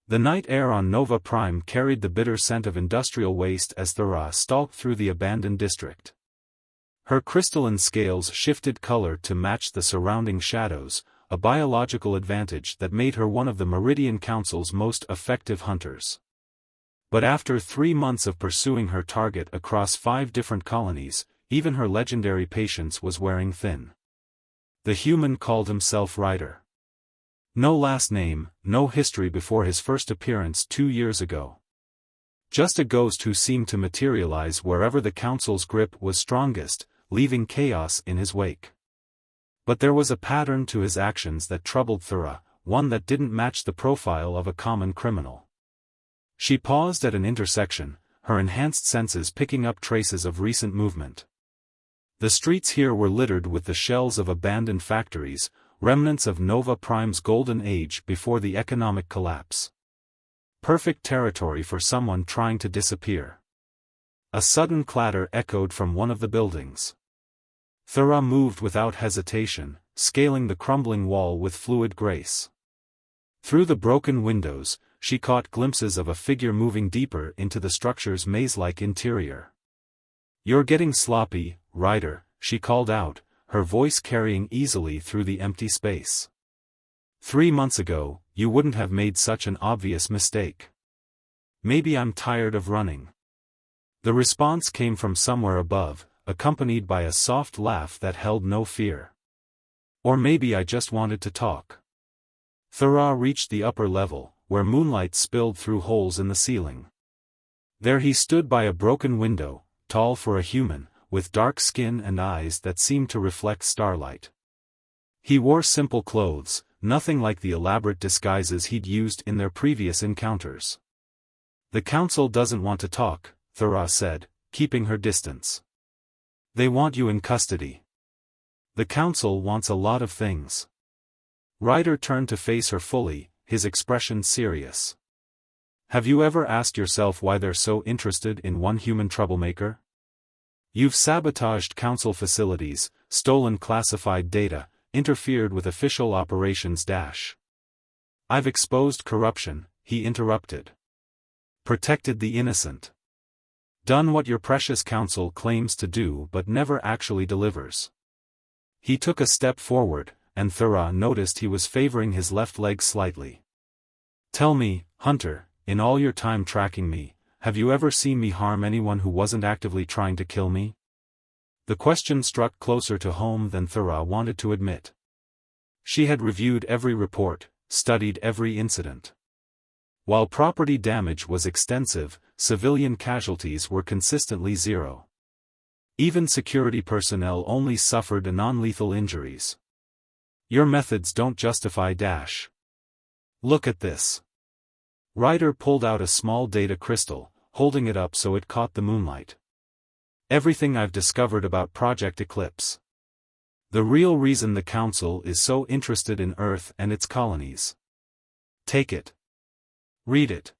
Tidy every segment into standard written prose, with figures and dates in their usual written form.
The night air on Nova Prime carried the bitter scent of industrial waste as Thera stalked through the abandoned district. Her crystalline scales shifted color to match the surrounding shadows, a biological advantage that made her one of the Meridian Council's most effective hunters. But after 3 months of pursuing her target across 5 different colonies, even her legendary patience was wearing thin. The human called himself Ryder. No last name, no history before his first appearance 2 years ago. Just a ghost who seemed to materialize wherever the Council's grip was strongest, leaving chaos in his wake. But there was a pattern to his actions that troubled Thera, one that didn't match the profile of a common criminal. She paused at an intersection, her enhanced senses picking up traces of recent movement. The streets here were littered with the shells of abandoned factories, remnants of Nova Prime's golden age before the economic collapse. Perfect territory for someone trying to disappear. A sudden clatter echoed from one of the buildings. Thera moved without hesitation, scaling the crumbling wall with fluid grace. Through the broken windows, she caught glimpses of a figure moving deeper into the structure's maze-like interior. "You're getting sloppy, Ryder," she called out, her voice carrying easily through the empty space. 3 months ago, you wouldn't have made such an obvious mistake. "Maybe I'm tired of running." The response came from somewhere above, accompanied by a soft laugh that held no fear. "Or maybe I just wanted to talk." Thera reached the upper level, where moonlight spilled through holes in the ceiling. There he stood by a broken window, tall for a human, with dark skin and eyes that seemed to reflect starlight. He wore simple clothes, nothing like the elaborate disguises he'd used in their previous encounters. "The Council doesn't want to talk," Thera said, keeping her distance. "They want you in custody." "The Council wants a lot of things." Ryder turned to face her fully, his expression serious. "Have you ever asked yourself why they're so interested in one human troublemaker? You've sabotaged Council facilities, stolen classified data, interfered with official operations. I've exposed corruption," he interrupted. "Protected the innocent. Done what your precious Council claims to do but never actually delivers." He took a step forward, and Thera noticed he was favoring his left leg slightly. "Tell me, Hunter, in all your time tracking me, have you ever seen me harm anyone who wasn't actively trying to kill me?" The question struck closer to home than Thera wanted to admit. She had reviewed every report, studied every incident. While property damage was extensive, civilian casualties were consistently zero. Even security personnel only suffered non-lethal injuries. "Your methods don't justify. Look at this." Ryder pulled out a small data crystal, holding it up so it caught the moonlight. "Everything I've discovered about Project Eclipse. The real reason the Council is so interested in Earth and its colonies. Take it. Read it.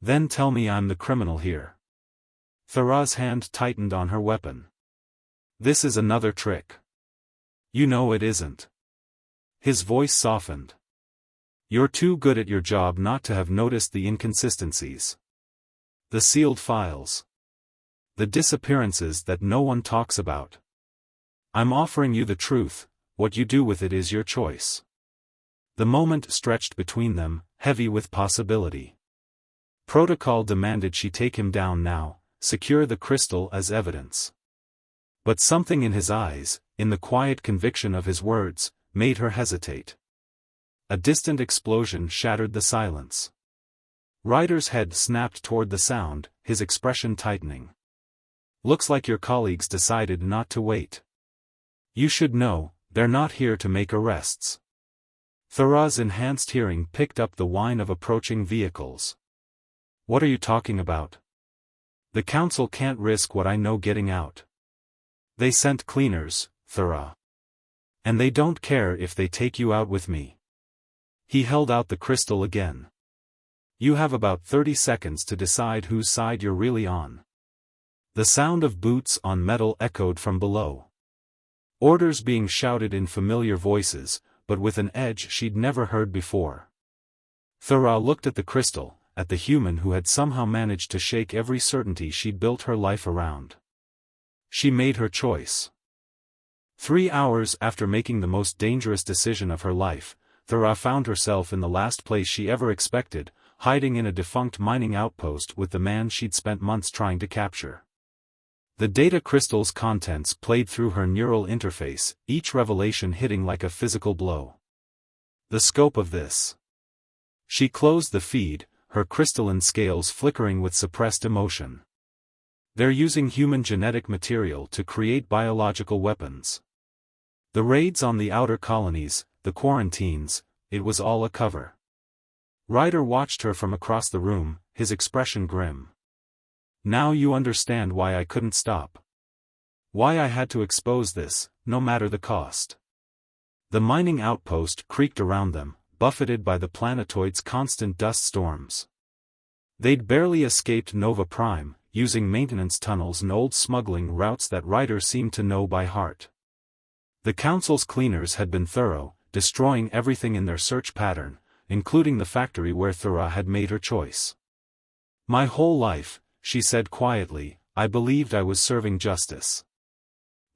Then tell me I'm the criminal here." Thera's hand tightened on her weapon. "This is another trick." "You know it isn't." His voice softened. "You're too good at your job not to have noticed the inconsistencies. The sealed files. The disappearances that no one talks about. I'm offering you the truth, what you do with it is your choice." The moment stretched between them, heavy with possibility. Protocol demanded she take him down now, secure the crystal as evidence. But something in his eyes, in the quiet conviction of his words, made her hesitate. A distant explosion shattered the silence. Ryder's head snapped toward the sound, his expression tightening. "Looks like your colleagues decided not to wait. You should know, they're not here to make arrests." Thera's enhanced hearing picked up the whine of approaching vehicles. "What are you talking about? The Council can't risk what I know getting out. They sent cleaners, Thera. And they don't care if they take you out with me." He held out the crystal again. "You have about 30 seconds to decide whose side you're really on." The sound of boots on metal echoed from below. Orders being shouted in familiar voices, but with an edge she'd never heard before. Thera looked at the crystal, at the human who had somehow managed to shake every certainty she'd built her life around. She made her choice. 3 hours after making the most dangerous decision of her life, Thera found herself in the last place she ever expected, hiding in a defunct mining outpost with the man she'd spent months trying to capture. The data crystal's contents played through her neural interface, each revelation hitting like a physical blow. The scope of this. She closed the feed, her crystalline scales flickering with suppressed emotion. They're using human genetic material to create biological weapons. The raids on the outer colonies, the quarantines, it was all a cover. Ryder watched her from across the room, his expression grim. Now you understand why I couldn't stop. Why I had to expose this, no matter the cost. The mining outpost creaked around them, buffeted by the planetoid's constant dust storms. They'd barely escaped Nova Prime, using maintenance tunnels and old smuggling routes that Ryder seemed to know by heart. The Council's cleaners had been thorough, destroying everything in their search pattern, including the factory where Thera had made her choice. My whole life, she said quietly, I believed I was serving justice.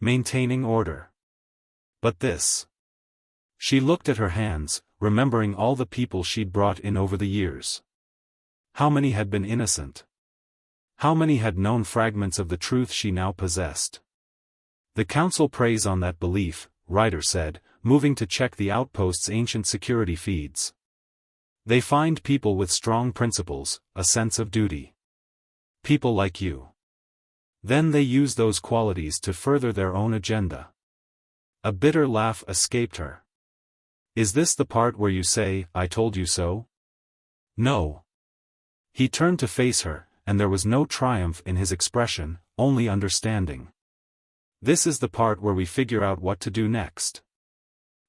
Maintaining order. But this. She looked at her hands, remembering all the people she'd brought in over the years. How many had been innocent? How many had known fragments of the truth she now possessed? The Council preys on that belief, Ryder said, moving to check the outpost's ancient security feeds. They find people with strong principles, a sense of duty. People like you. Then they use those qualities to further their own agenda. A bitter laugh escaped her. Is this the part where you say, I told you so? No. He turned to face her, and there was no triumph in his expression, only understanding. This is the part where we figure out what to do next.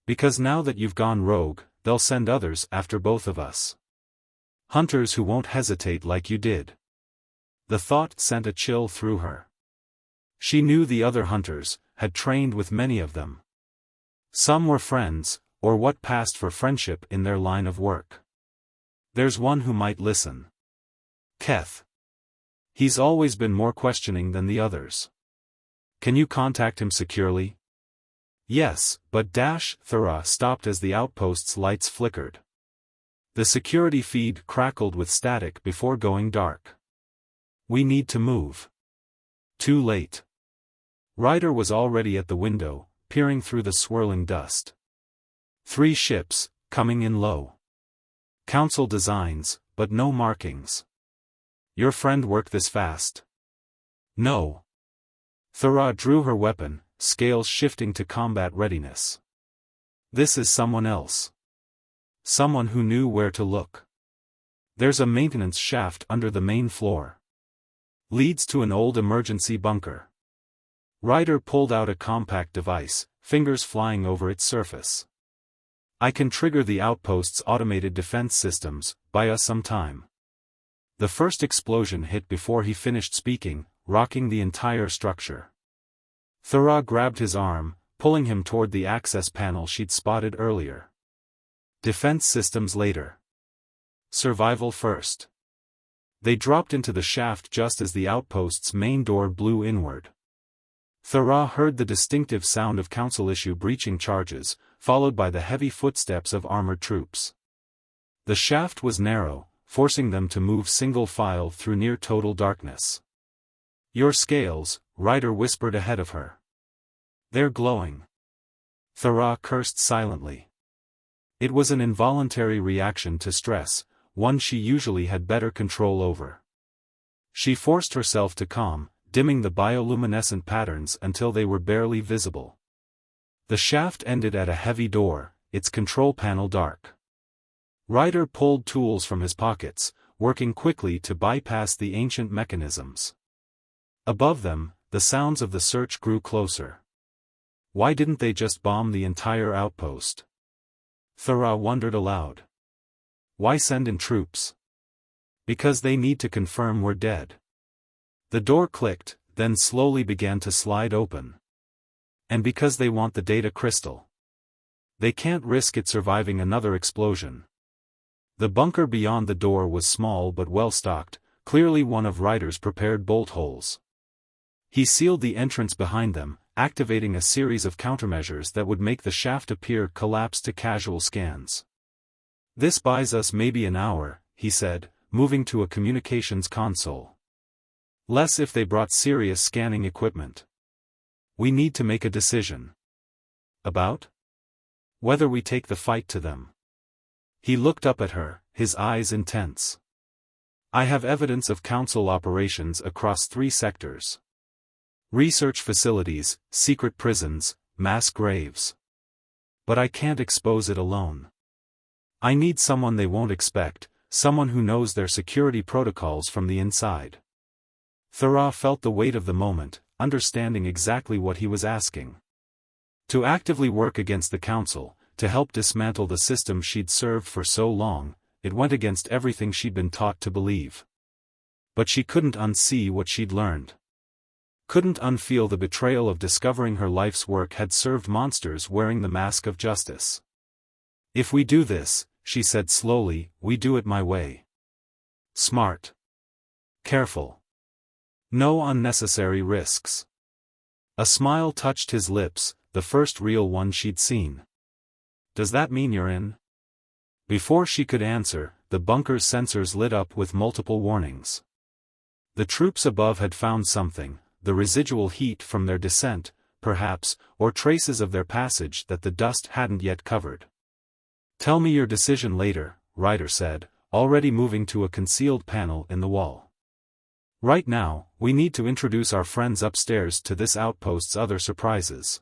Because now that you've gone rogue, they'll send others after both of us. Hunters who won't hesitate like you did. The thought sent a chill through her. She knew the other hunters, had trained with many of them. Some were friends, or what passed for friendship in their line of work. There's one who might listen. Keth. He's always been more questioning than the others. Can you contact him securely? Yes, but Thera stopped as the outpost's lights flickered. The security feed crackled with static before going dark. We need to move. Too late. Ryder was already at the window, peering through the swirling dust. 3 ships, coming in low. Council designs, but no markings. Your friend worked this fast? No. Thera drew her weapon, scales shifting to combat readiness. This is someone else. Someone who knew where to look. There's a maintenance shaft under the main floor. Leads to an old emergency bunker. Ryder pulled out a compact device, fingers flying over its surface. I can trigger the outpost's automated defense systems, buy us some time. The first explosion hit before he finished speaking, rocking the entire structure. Thera grabbed his arm, pulling him toward the access panel she'd spotted earlier. Defense systems later. Survival first. They dropped into the shaft just as the outpost's main door blew inward. Thera heard the distinctive sound of Council-issue breaching charges, followed by the heavy footsteps of armored troops. The shaft was narrow, forcing them to move single file through near total darkness. Your scales, Ryder whispered ahead of her. They're glowing. Thera cursed silently. It was an involuntary reaction to stress, one she usually had better control over. She forced herself to calm, dimming the bioluminescent patterns until they were barely visible. The shaft ended at a heavy door, its control panel dark. Ryder pulled tools from his pockets, working quickly to bypass the ancient mechanisms. Above them, the sounds of the search grew closer. Why didn't they just bomb the entire outpost? Thera wondered aloud. Why send in troops? Because they need to confirm we're dead. The door clicked, then slowly began to slide open. And because they want the data crystal. They can't risk it surviving another explosion. The bunker beyond the door was small but well-stocked, clearly one of Ryder's prepared bolt holes. He sealed the entrance behind them, activating a series of countermeasures that would make the shaft appear collapsed to casual scans. "This buys us maybe an hour," he said, moving to a communications console. "Less if they brought serious scanning equipment. We need to make a decision. About? Whether we take the fight to them." He looked up at her, his eyes intense. "I have evidence of Council operations across 3 sectors. Research facilities, secret prisons, mass graves. But I can't expose it alone. I need someone they won't expect, someone who knows their security protocols from the inside." Thera felt the weight of the moment, understanding exactly what he was asking. To actively work against the Council, to help dismantle the system she'd served for so long, it went against everything she'd been taught to believe. But she couldn't unsee what she'd learned. Couldn't unfeel the betrayal of discovering her life's work had served monsters wearing the mask of justice. "If we do this," she said slowly, "we do it my way. Smart. Careful. No unnecessary risks." A smile touched his lips, the first real one she'd seen. "Does that mean you're in?" Before she could answer, the bunker's sensors lit up with multiple warnings. The troops above had found something, the residual heat from their descent, perhaps, or traces of their passage that the dust hadn't yet covered. "Tell me your decision later," Ryder said, already moving to a concealed panel in the wall. "Right now, we need to introduce our friends upstairs to this outpost's other surprises."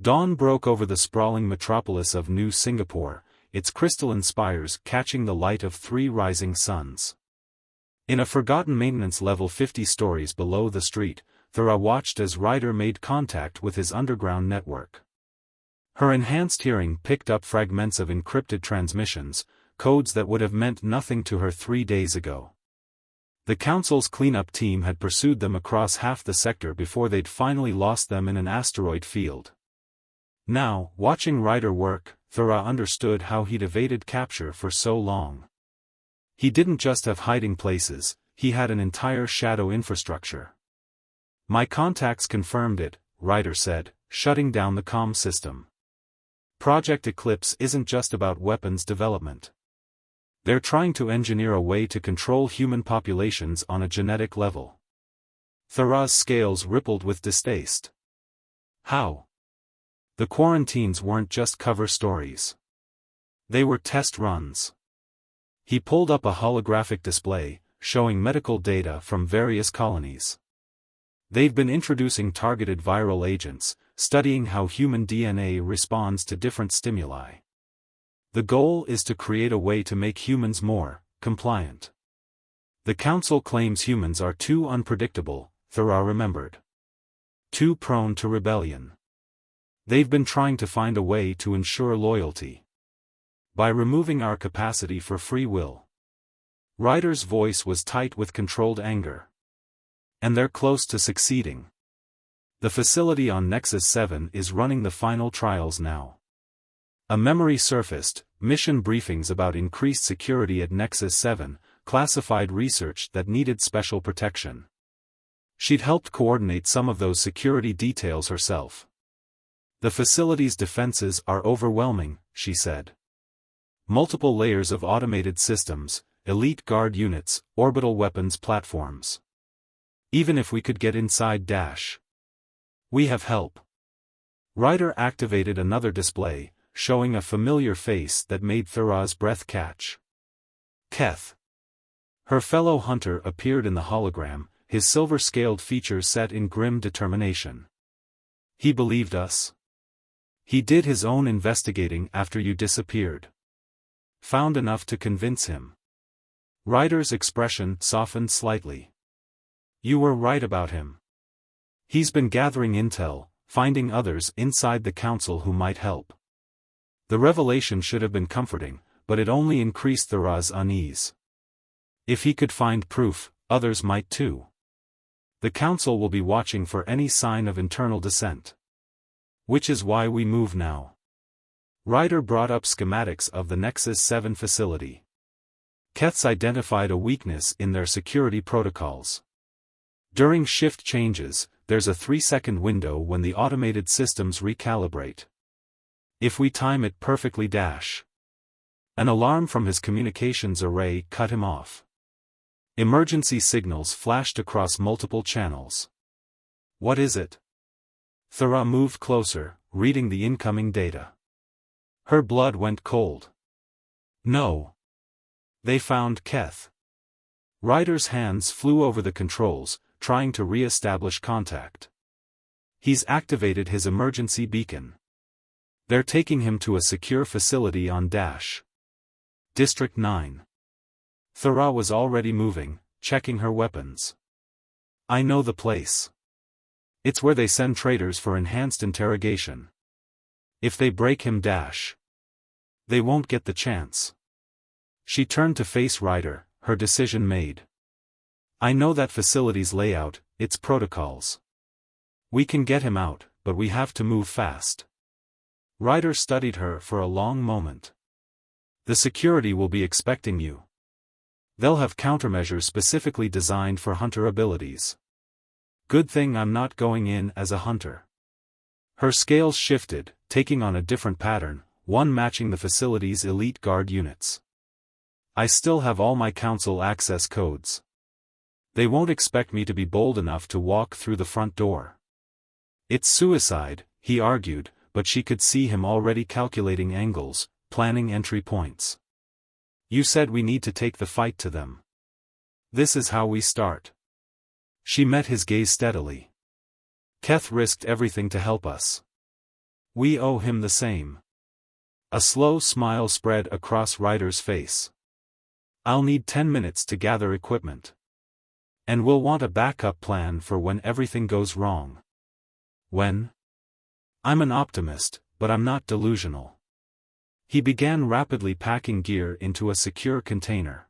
Dawn broke over the sprawling metropolis of New Singapore, its crystalline spires catching the light of 3 rising suns. In a forgotten maintenance level 50 stories below the street, Thera watched as Ryder made contact with his underground network. Her enhanced hearing picked up fragments of encrypted transmissions, codes that would have meant nothing to her 3 days ago. The Council's cleanup team had pursued them across half the sector before they'd finally lost them in an asteroid field. Now, watching Ryder work, Thera understood how he'd evaded capture for so long. He didn't just have hiding places, he had an entire shadow infrastructure. "My contacts confirmed it," Ryder said, shutting down the comm system. "Project Eclipse isn't just about weapons development. They're trying to engineer a way to control human populations on a genetic level." Thera's scales rippled with distaste. "How?" The quarantines weren't just cover stories. They were test runs. He pulled up a holographic display, showing medical data from various colonies. They've been introducing targeted viral agents, studying how human DNA responds to different stimuli. The goal is to create a way to make humans more compliant. The Council claims humans are too unpredictable, Thera remembered. Too prone to rebellion. They've been trying to find a way to ensure loyalty. By removing our capacity for free will. Ryder's voice was tight with controlled anger. And they're close to succeeding. The facility on Nexus 7 is running the final trials now. A memory surfaced, mission briefings about increased security at Nexus 7, classified research that needed special protection. She'd helped coordinate some of those security details herself. "The facility's defenses are overwhelming," she said. "Multiple layers of automated systems, elite guard units, orbital weapons platforms. Even if we could get inside Dash. We have help." Ryder activated another display, showing a familiar face that made Thera's breath catch. Keth. Her fellow hunter appeared in the hologram, his silver-scaled features set in grim determination. "He believed us. He did his own investigating after you disappeared. Found enough to convince him." Ryder's expression softened slightly. "You were right about him. He's been gathering intel, finding others inside the Council who might help." The revelation should have been comforting, but it only increased Thera's unease. If he could find proof, others might too. The Council will be watching for any sign of internal dissent. "Which is why we move now." Ryder brought up schematics of the Nexus 7 facility. Keth's identified a weakness in their security protocols. During shift changes, there's a 3-second window when the automated systems recalibrate. If we time it perfectly An alarm from his communications array cut him off. Emergency signals flashed across multiple channels. What is it? Thera moved closer, reading the incoming data. Her blood went cold. No. They found Keth. Ryder's hands flew over the controls, trying to re-establish contact. He's activated his emergency beacon. They're taking him to a secure facility on District 9. Thera was already moving, checking her weapons. I know the place. It's where they send traitors for enhanced interrogation. If they break him they won't get the chance. She turned to face Ryder, her decision made. I know that facility's layout, its protocols. We can get him out, but we have to move fast. Ryder studied her for a long moment. The security will be expecting you. They'll have countermeasures specifically designed for hunter abilities. Good thing I'm not going in as a hunter. Her scales shifted, taking on a different pattern, one matching the facility's elite guard units. I still have all my council access codes. They won't expect me to be bold enough to walk through the front door. It's suicide, he argued, but she could see him already calculating angles, planning entry points. You said we need to take the fight to them. This is how we start. She met his gaze steadily. Keth risked everything to help us. We owe him the same. A slow smile spread across Ryder's face. I'll need 10 minutes to gather equipment. And we'll want a backup plan for when everything goes wrong. When? I'm an optimist, but I'm not delusional. He began rapidly packing gear into a secure container.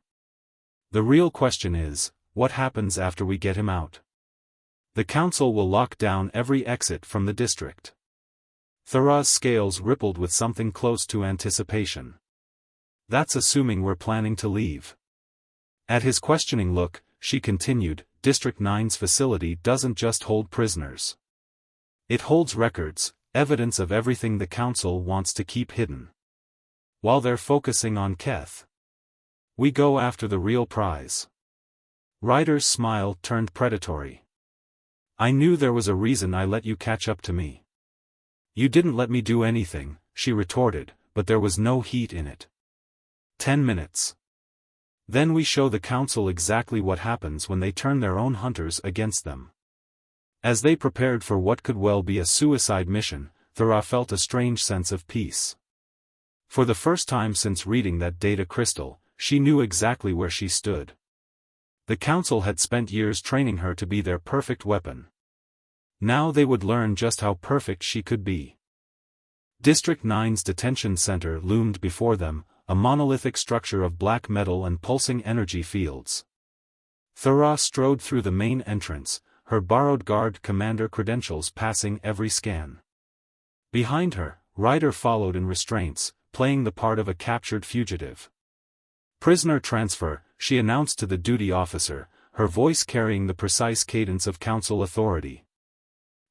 The real question is, what happens after we get him out? The council will lock down every exit from the district. Thera's scales rippled with something close to anticipation. That's assuming we're planning to leave. At his questioning look, she continued, District 9's facility doesn't just hold prisoners. It holds records, evidence of everything the council wants to keep hidden. While they're focusing on Keth, we go after the real prize. Ryder's smile turned predatory. I knew there was a reason I let you catch up to me. You didn't let me do anything, she retorted, but there was no heat in it. 10 minutes. Then we show the council exactly what happens when they turn their own hunters against them. As they prepared for what could well be a suicide mission, Thera felt a strange sense of peace. For the first time since reading that data crystal, she knew exactly where she stood. The council had spent years training her to be their perfect weapon. Now they would learn just how perfect she could be. District 9's detention center loomed before them, a monolithic structure of black metal and pulsing energy fields. Thera strode through the main entrance, her borrowed guard commander credentials passing every scan. Behind her, Ryder followed in restraints, playing the part of a captured fugitive. Prisoner transfer, she announced to the duty officer, her voice carrying the precise cadence of council authority.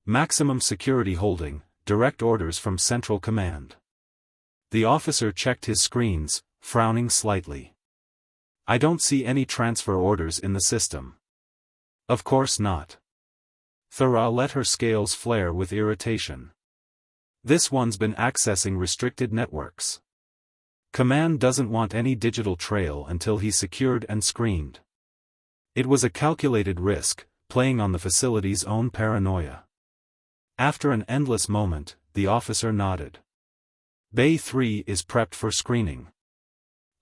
Maximum security holding, direct orders from Central Command. The officer checked his screens, frowning slightly. I don't see any transfer orders in the system. Of course not. Thera let her scales flare with irritation. This one's been accessing restricted networks. Command doesn't want any digital trail until he's secured and screened. It was a calculated risk, playing on the facility's own paranoia. After an endless moment, the officer nodded. Bay 3 is prepped for screening.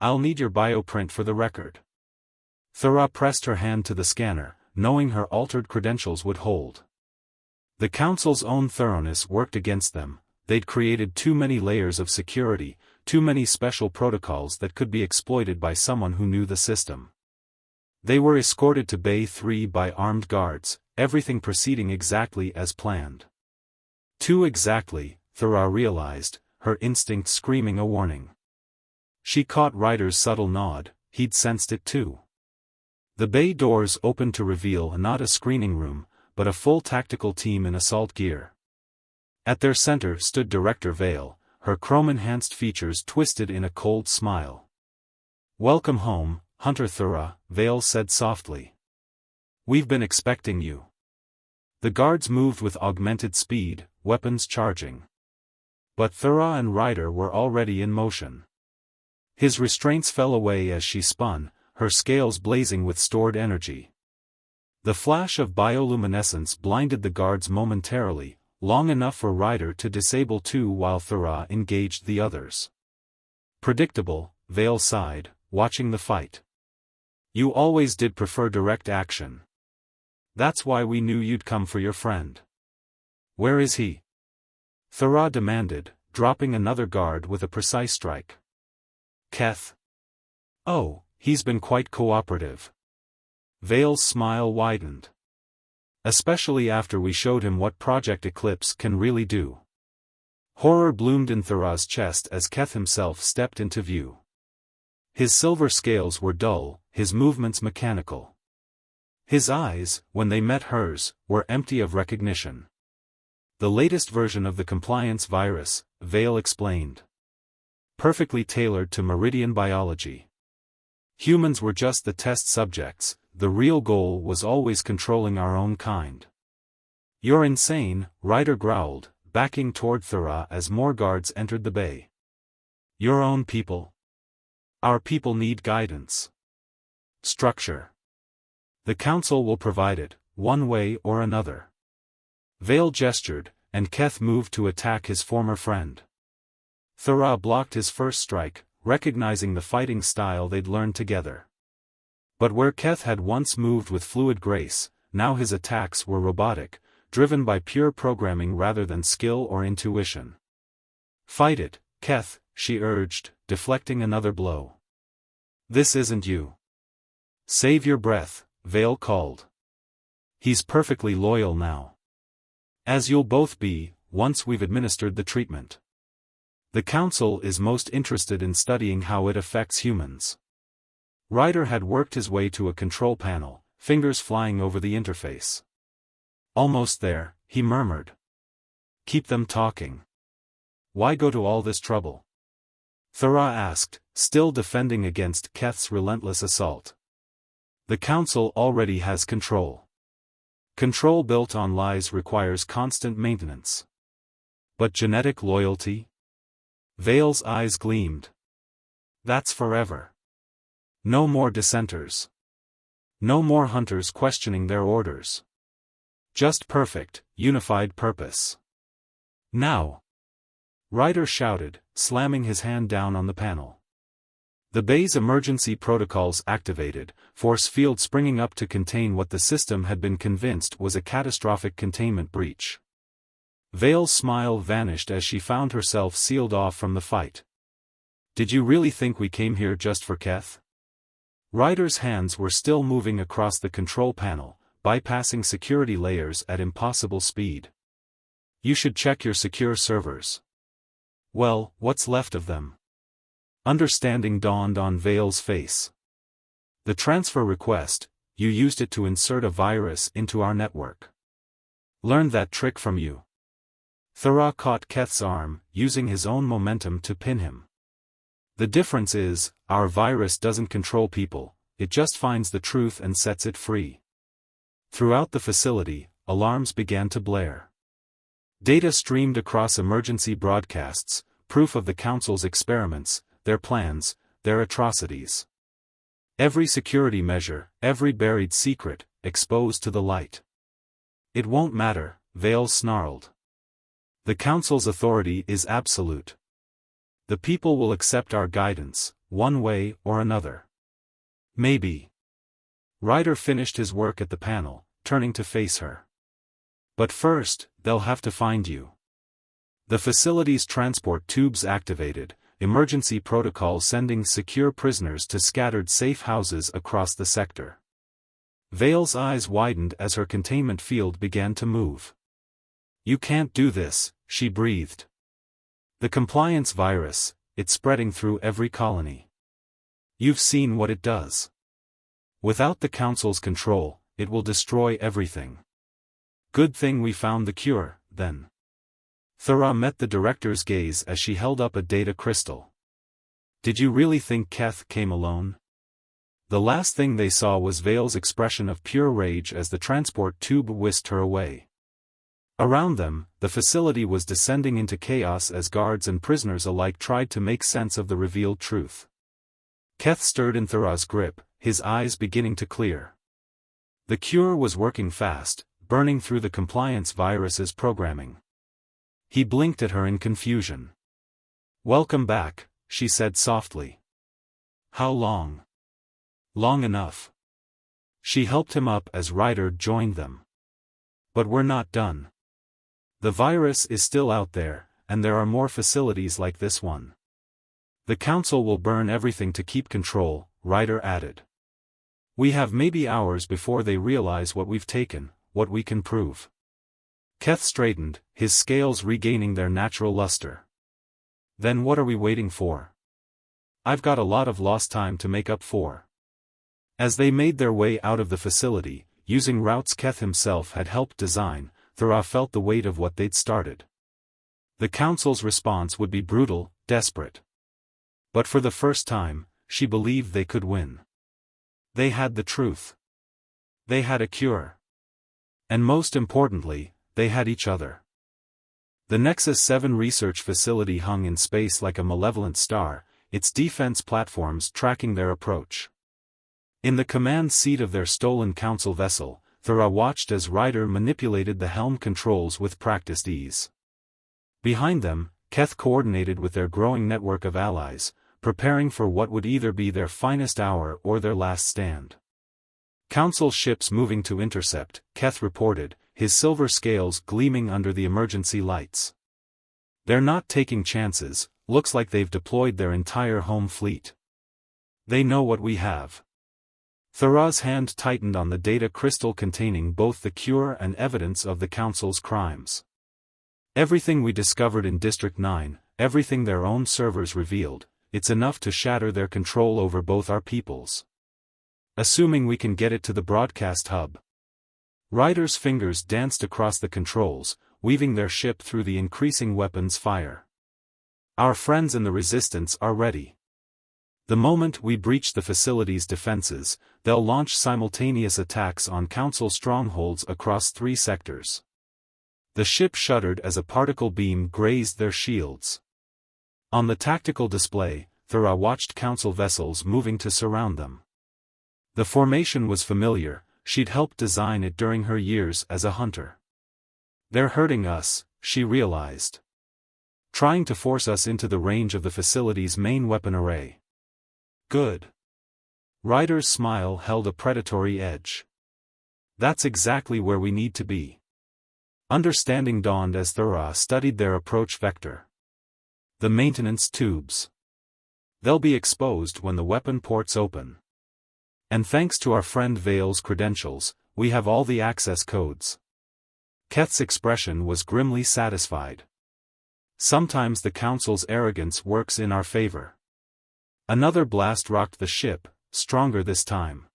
I'll need your bioprint for the record. Thera pressed her hand to the scanner, knowing her altered credentials would hold. The council's own thoroughness worked against them. They'd created too many layers of security, too many special protocols that could be exploited by someone who knew the system. They were escorted to Bay 3 by armed guards, everything proceeding exactly as planned. Too exactly, Thera realized, her instinct screaming a warning. She caught Ryder's subtle nod, he'd sensed it too. The bay doors opened to reveal not a screening room, but a full tactical team in assault gear. At their center stood Director Vale, her chrome-enhanced features twisted in a cold smile. "Welcome home, Hunter Thura," Vale said softly. "We've been expecting you." The guards moved with augmented speed, weapons charging. But Thura and Ryder were already in motion. His restraints fell away as she spun, her scales blazing with stored energy. The flash of bioluminescence blinded the guards momentarily, long enough for Ryder to disable two while Thura engaged the others. "Predictable," Vale sighed, watching the fight. "You always did prefer direct action. That's why we knew you'd come for your friend." "Where is he?" Thura demanded, dropping another guard with a precise strike. "Keth." "Oh, he's been quite cooperative." Vale's smile widened. "Especially after we showed him what Project Eclipse can really do." Horror bloomed in Thura's chest as Keth himself stepped into view. His silver scales were dull, his movements mechanical. His eyes, when they met hers, were empty of recognition. "The latest version of the compliance virus," Vale explained. "Perfectly tailored to Meridian biology. Humans were just the test subjects, the real goal was always controlling our own kind." "You're insane," Ryder growled, backing toward Thura as more guards entered the bay. "Your own people? Our people need guidance. Structure. The Council will provide it, one way or another." Vale gestured, and Keth moved to attack his former friend. Thura blocked his first strike, recognizing the fighting style they'd learned together. But where Keth had once moved with fluid grace, now his attacks were robotic, driven by pure programming rather than skill or intuition. "Fight it, Keth," she urged, deflecting another blow. "This isn't you." "Save your breath," Vale called. "He's perfectly loyal now. As you'll both be, once we've administered the treatment. The Council is most interested in studying how it affects humans." Ryder had worked his way to a control panel, fingers flying over the interface. "Almost there," he murmured. "Keep them talking. Why go to all this trouble?" Thura asked, still defending against Keth's relentless assault. "The Council already has control. Control built on lies requires constant maintenance. But genetic loyalty?" Vale's eyes gleamed. "That's forever. No more dissenters. No more hunters questioning their orders. Just perfect, unified purpose. Now!" Ryder shouted, slamming his hand down on the panel. The bay's emergency protocols activated, force field springing up to contain what the system had been convinced was a catastrophic containment breach. Vale's smile vanished as she found herself sealed off from the fight. "Did you really think we came here just for Keth?" Ryder's hands were still moving across the control panel, bypassing security layers at impossible speed. "You should check your secure servers." "Well, what's left of them?" Understanding dawned on Vale's face. "The transfer request, you used it to insert a virus into our network. Learned that trick from you." Thura caught Keth's arm, using his own momentum to pin him. "The difference is, our virus doesn't control people, it just finds the truth and sets it free." Throughout the facility, alarms began to blare. Data streamed across emergency broadcasts, proof of the Council's experiments, their plans, their atrocities. Every security measure, every buried secret, exposed to the light. "It won't matter," Vale snarled. "The Council's authority is absolute. The people will accept our guidance, one way or another." "Maybe." Ryder finished his work at the panel, turning to face her. "But first, they'll have to find you." The facility's transport tubes activated, emergency protocol sending secure prisoners to scattered safe houses across the sector. Vale's eyes widened as her containment field began to move. "You can't do this," she breathed. The compliance virus, it's spreading through every colony. You've seen what it does. Without the Council's control, it will destroy everything. Good thing we found the cure, then. Thera met the director's gaze as she held up a data crystal. Did you really think Keth came alone? The last thing they saw was Vale's expression of pure rage as the transport tube whisked her away. Around them, the facility was descending into chaos as guards and prisoners alike tried to make sense of the revealed truth. Keth stirred in Thera's grip, his eyes beginning to clear. The cure was working fast, burning through the compliance virus's programming. He blinked at her in confusion. "Welcome back," she said softly. "How long?" "Long enough." She helped him up as Ryder joined them. "But we're not done. The virus is still out there, and there are more facilities like this one. The Council will burn everything to keep control," Ryder added. "We have maybe hours before they realize what we've taken, what we can prove." Keth straightened, his scales regaining their natural luster. "Then what are we waiting for? I've got a lot of lost time to make up for." As they made their way out of the facility, using routes Keth himself had helped design, Thera felt the weight of what they'd started. The Council's response would be brutal, desperate. But for the first time, she believed they could win. They had the truth. They had a cure. And most importantly, they had each other. The Nexus 7 research facility hung in space like a malevolent star, its defense platforms tracking their approach. In the command seat of their stolen Council vessel, Thera watched as Ryder manipulated the helm controls with practiced ease. Behind them, Keth coordinated with their growing network of allies, preparing for what would either be their finest hour or their last stand. "Council ships moving to intercept," Keth reported, his silver scales gleaming under the emergency lights. "They're not taking chances, looks like they've deployed their entire home fleet. They know what we have." Thera's hand tightened on the data crystal containing both the cure and evidence of the Council's crimes. "Everything we discovered in District 9, everything their own servers revealed, it's enough to shatter their control over both our peoples. Assuming we can get it to the broadcast hub." Ryder's fingers danced across the controls, weaving their ship through the increasing weapons fire. "Our friends in the Resistance are ready. The moment we breach the facility's defenses, they'll launch simultaneous attacks on Council strongholds across 3 sectors." The ship shuddered as a particle beam grazed their shields. On the tactical display, Thera watched Council vessels moving to surround them. The formation was familiar, she'd helped design it during her years as a hunter. "They're hurting us," she realized. "Trying to force us into the range of the facility's main weapon array." "Good." Ryder's smile held a predatory edge. "That's exactly where we need to be." Understanding dawned as Thera studied their approach vector. The maintenance tubes. They'll be exposed when the weapon ports open. And thanks to our friend Vale's credentials, we have all the access codes. Keth's expression was grimly satisfied. Sometimes the Council's arrogance works in our favor. Another blast rocked the ship, stronger this time.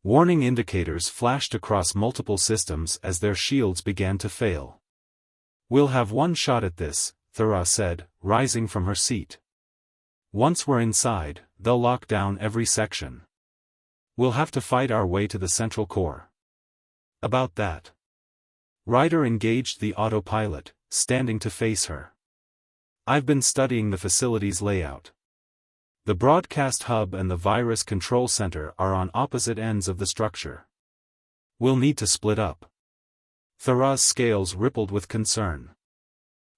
Warning indicators flashed across multiple systems as their shields began to fail. "We'll have one shot at this," Thera said, rising from her seat. "Once we're inside, they'll lock down every section. We'll have to fight our way to the central core." "About that." Ryder engaged the autopilot, standing to face her. "I've been studying the facility's layout. The broadcast hub and the virus control center are on opposite ends of the structure. We'll need to split up." Thera's scales rippled with concern.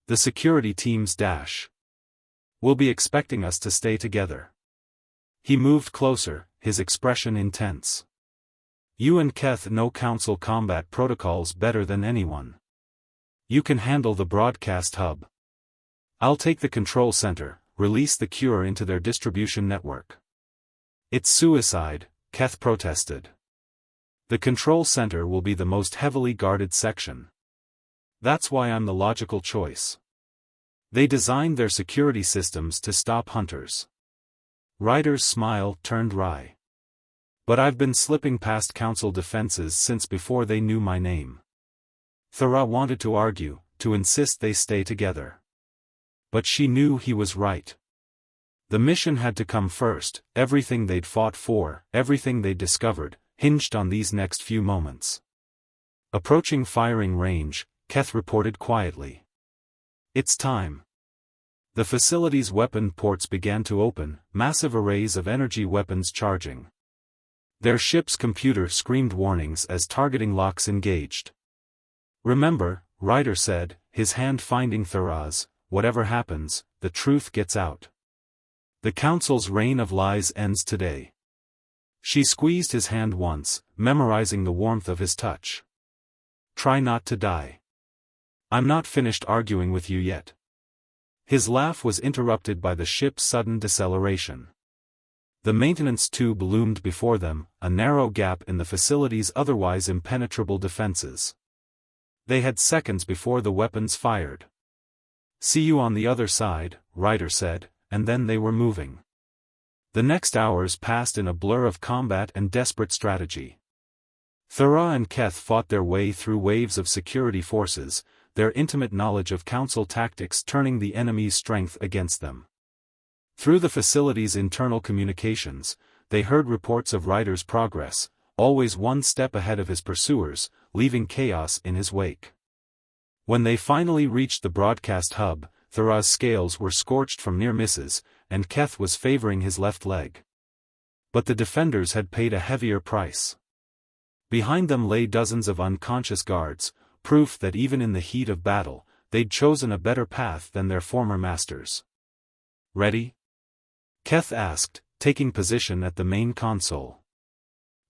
"The security teams dash. Will be expecting us to stay together." He moved closer, his expression intense. "You and Keth know Council combat protocols better than anyone. You can handle the broadcast hub. I'll take the control center, release the cure into their distribution network." "It's suicide," Keth protested. "The control center will be the most heavily guarded section. That's why I'm the logical choice. They designed their security systems to stop hunters. Ryder's smile turned wry. But I've been slipping past Council defenses since before they knew my name. Thera wanted to argue, to insist they stay together. But she knew he was right. The mission had to come first. Everything they'd fought for, everything they'd discovered, hinged on these next few moments. Approaching firing range, Keth reported quietly. It's time. The facility's weapon ports began to open, massive arrays of energy weapons charging. Their ship's computer screamed warnings as targeting locks engaged. Remember, Ryder said, his hand finding Thera's, whatever happens, the truth gets out. The Council's reign of lies ends today. She squeezed his hand once, memorizing the warmth of his touch. Try not to die. I'm not finished arguing with you yet. His laugh was interrupted by the ship's sudden deceleration. The maintenance tube loomed before them, a narrow gap in the facility's otherwise impenetrable defenses. They had seconds before the weapons fired. See you on the other side, Ryder said, and then they were moving. The next hours passed in a blur of combat and desperate strategy. Thera and Keth fought their way through waves of security forces, their intimate knowledge of Council tactics turning the enemy's strength against them. Through the facility's internal communications, they heard reports of Ryder's progress, always one step ahead of his pursuers, leaving chaos in his wake. When they finally reached the broadcast hub, Thera's scales were scorched from near misses, and Keth was favoring his left leg. But the defenders had paid a heavier price. Behind them lay dozens of unconscious guards, proof that even in the heat of battle, they'd chosen a better path than their former masters. Ready? Keth asked, taking position at the main console.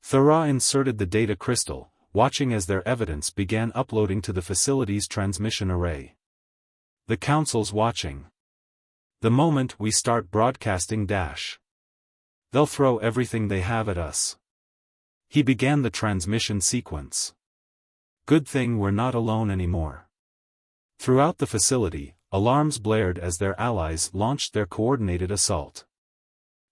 Thera inserted the data crystal, watching as their evidence began uploading to the facility's transmission array. The Council's watching. The moment we start broadcasting dash. They'll throw everything they have at us. He began the transmission sequence. Good thing we're not alone anymore. Throughout the facility, alarms blared as their allies launched their coordinated assault.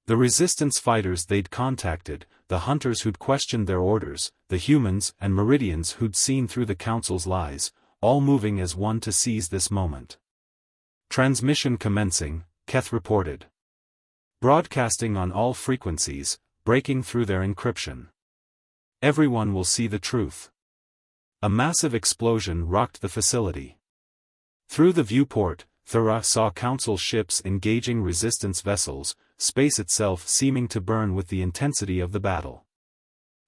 The resistance fighters they'd contacted, the hunters who'd questioned their orders, the humans and Meridians who'd seen through the Council's lies, all moving as one to seize this moment. Transmission commencing, Keth reported. Broadcasting on all frequencies, breaking through their encryption. Everyone will see the truth. A massive explosion rocked the facility. Through the viewport, Thera saw Council ships engaging resistance vessels, space itself seeming to burn with the intensity of the battle.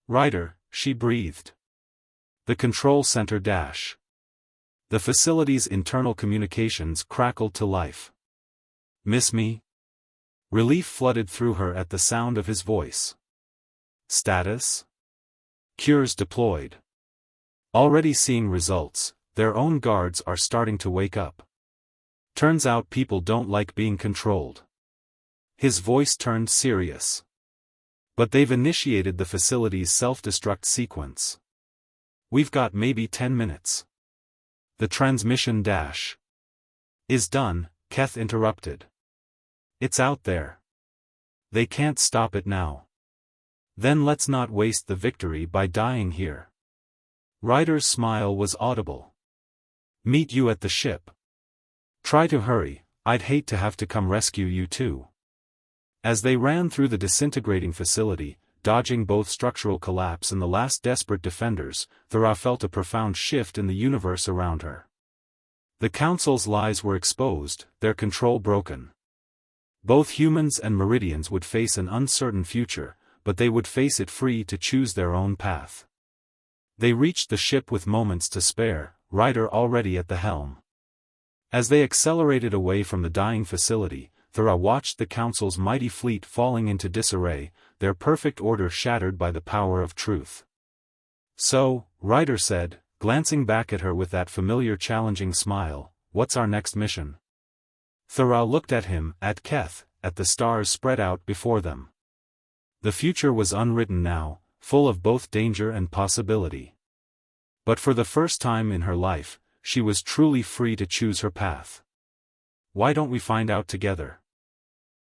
Ryder, she breathed. The control center dash. The facility's internal communications crackled to life. Miss me? Relief flooded through her at the sound of his voice. Status? Cures deployed. Already seeing results, their own guards are starting to wake up. Turns out people don't like being controlled. His voice turned serious. But they've initiated the facility's self-destruct sequence. We've got maybe 10 minutes. The transmission dash is done, Keth interrupted. It's out there. They can't stop it now. Then let's not waste the victory by dying here. Ryder's smile was audible. Meet you at the ship. Try to hurry, I'd hate to have to come rescue you too. As they ran through the disintegrating facility, dodging both structural collapse and the last desperate defenders, Thera felt a profound shift in the universe around her. The Council's lies were exposed, their control broken. Both humans and Meridians would face an uncertain future, but they would face it free to choose their own path. They reached the ship with moments to spare, Ryder already at the helm. As they accelerated away from the dying facility, Thera watched the Council's mighty fleet falling into disarray, their perfect order shattered by the power of truth. So, Ryder said, glancing back at her with that familiar challenging smile, what's our next mission? Thera looked at him, at Keth, at the stars spread out before them. The future was unwritten now, full of both danger and possibility. But for the first time in her life, she was truly free to choose her path. Why don't we find out together?